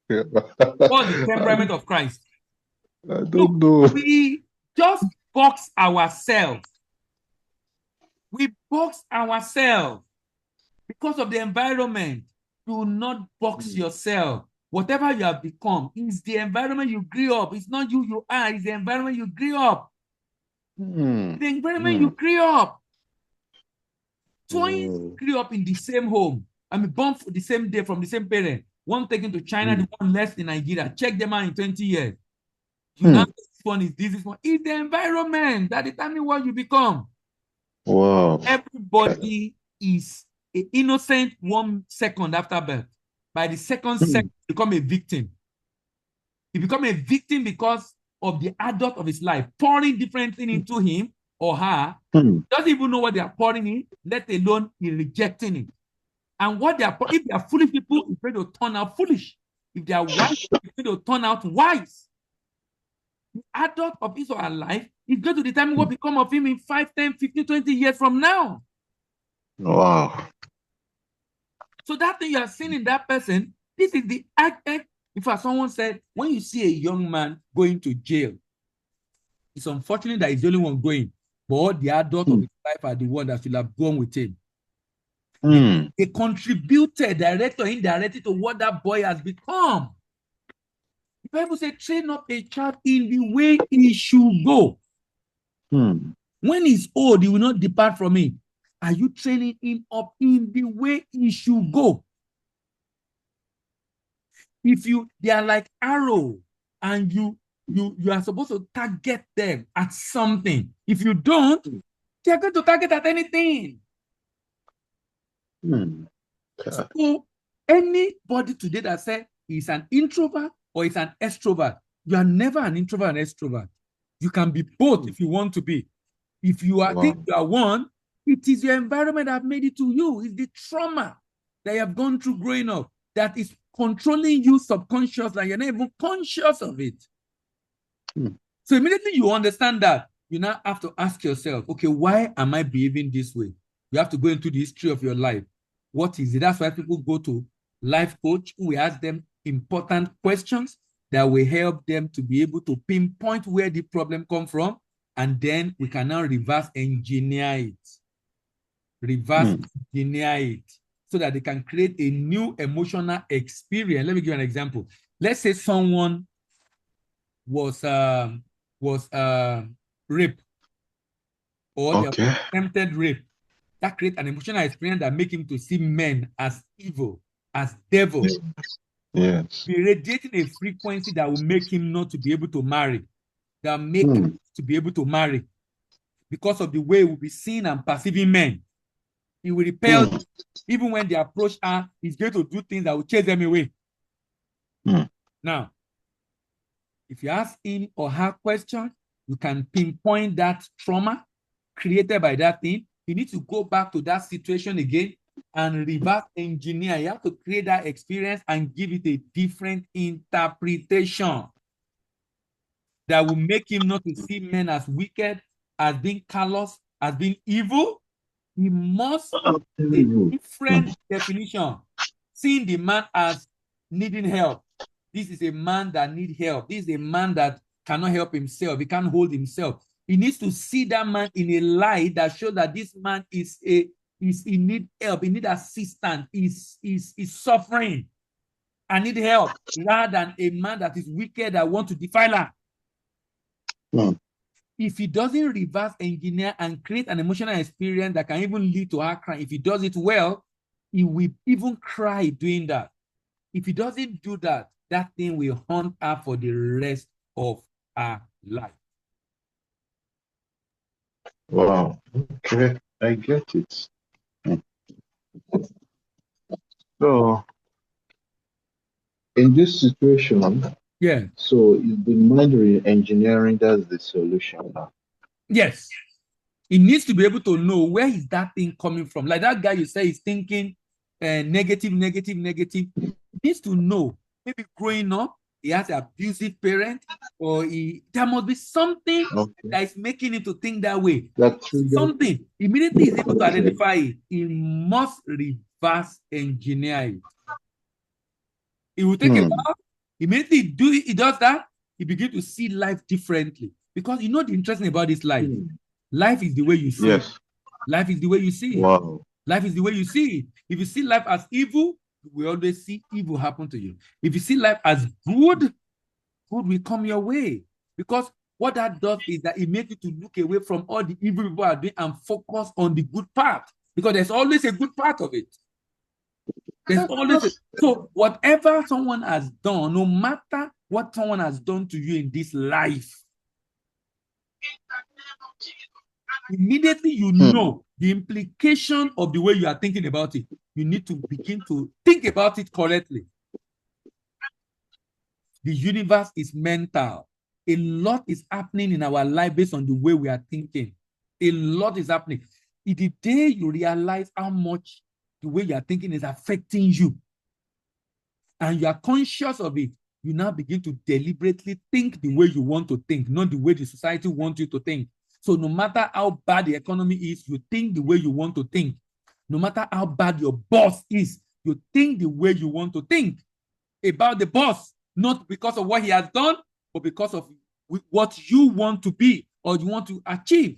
What's the temperament of Christ? I don't know. We just box ourselves. We box ourselves because of the environment. Do not box yourself. Whatever you have become is the environment you grew up. It's not you are, it's the environment you grew up. The environment you grew up. Twins grew up in the same home. I mean, born the same day from the same parent. One taken to China, the one left in Nigeria. Check them out in 20 years. You know, this one is this one. It's the environment that determines what you become. Wow. Everybody is an innocent 1 second after birth. By the second second, you become a victim. You become a victim because of the adult of his life pouring different things into him or her. Doesn't even know what they are pouring in, let alone he rejecting it. And what they are, if they are foolish people, he's going to turn out foolish. If they are wise, he's going to turn out wise. The adult of his or her life is going to determine what become of him in 5, 10, 15, 20 years from now. Wow. So that thing you are seeing in that person, this is the act. In fact, someone said, when you see a young man going to jail, it's unfortunate that he's the only one going, but all the adult of his life are the one that should have gone with him. They contributed directly or indirectly to what that boy has become. The Bible says, train up a child in the way he should go. When he's old, he will not depart from it. Are you training him up in the way he should go? If they are like arrow, and you are supposed to target them at something. If you don't, they are going to target at anything. So anybody today that says he's an introvert or he's an extrovert, you are never an introvert and extrovert. You can be both if you want to be. If you are think you are one, it is your environment that made it to you. It's the trauma that you have gone through growing up that is controlling you subconsciously, and you're not even conscious of it. So immediately you understand that, you now have to ask yourself, okay, why am I behaving this way? You have to go into the history of your life. What is it? That's why people go to life coach who will ask them important questions that will help them to be able to pinpoint where the problem comes from, and then we can now reverse engineer it. So that they can create a new emotional experience. Let me give you an example. Let's say someone was raped, or they were attempted rape. That creates an emotional experience that makes him to see men as evil, as devils. Yes. Be radiating a frequency that will make him not to be able to marry, that make him to be able to marry. because of the way we'll be seeing and perceiving men. He will repel them. Even when they approach her, he's going to do things that will chase them away. Now, if you ask him or her question, you can pinpoint that trauma created by that thing. You need to go back to that situation again and reverse engineer. You have to create that experience and give it a different interpretation that will make him not to see men as wicked, as being callous, as being evil. He must have a different definition, seeing the man as needing help. This is a man that needs help. This is a man that cannot help himself. He can't hold himself. He needs to see that man in a light that shows that this man is in need help. He need assistance. Is suffering. I need help, rather than a man that is wicked that want to defile her. If he doesn't reverse engineer and create an emotional experience that can even lead to her crying, if he does it well, he will even cry doing that. If he doesn't do that, that thing will haunt her for the rest of her life. Wow. Okay, I get it. So, in this situation, yeah. So, is the mind re-engineering that's the solution now? Yes. He needs to be able to know where is that thing coming from. Like that guy you say is thinking negative. He needs to know. Maybe growing up, he has an abusive parent, or there must be something that is making him to think that way. Something. Immediately he's able to identify it. He must reverse engineer it. It will take a while. Immediately he does that, he begins to see life differently. Because you know the interesting about this life. Life is the way you see it. Life is the way you see it. Wow. Life is the way you see it. If you see life as evil, you will always see evil happen to you. If you see life as good, good will come your way. Because what that does is that it makes you to look away from all the evil people are doing and focus on the good part. Because there's always a good part of it. There's always so whatever someone has done, no matter what someone has done to you in this life, immediately you know the implication of the way you are thinking about it. You need to begin to think about it correctly. The universe is mental. A lot is happening in our life based on the way we are thinking. A lot is happening. In the day you realize how much the way you are thinking is affecting you, and you are conscious of it, you now begin to deliberately think the way you want to think, not the way the society wants you to think. So no matter how bad the economy is, you think the way you want to think. No matter how bad your boss is, you think the way you want to think about the boss, not because of what he has done, but because of what you want to be or you want to achieve.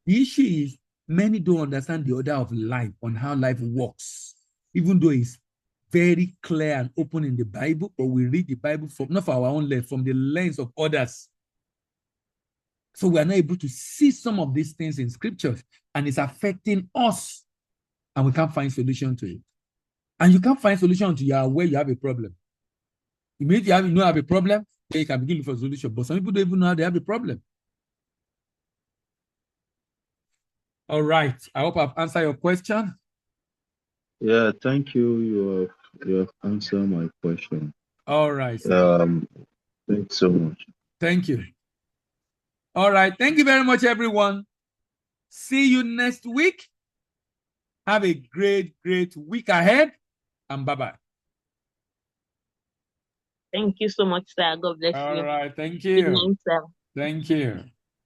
The issue is many don't understand the order of life, on how life works, even though it's very clear and open in the Bible, but we read the Bible from not for our own lens, from the lens of others. So we are not able to see some of these things in scriptures, and it's affecting us, and we can't find solution to it. And you can't find solution until you are aware you have a problem. Immediately you know you have a problem, then you can begin to look for a solution. But some people don't even know how they have a problem. All right. I hope I've answered your question. Yeah, thank you. You have answered my question. All right. Thanks so much. Thank you. All right. Thank you very much, everyone. See you next week. Have a great week ahead. And bye-bye. Thank you so much, sir. God bless you. All right. Thank you. Good night, sir. Thank you.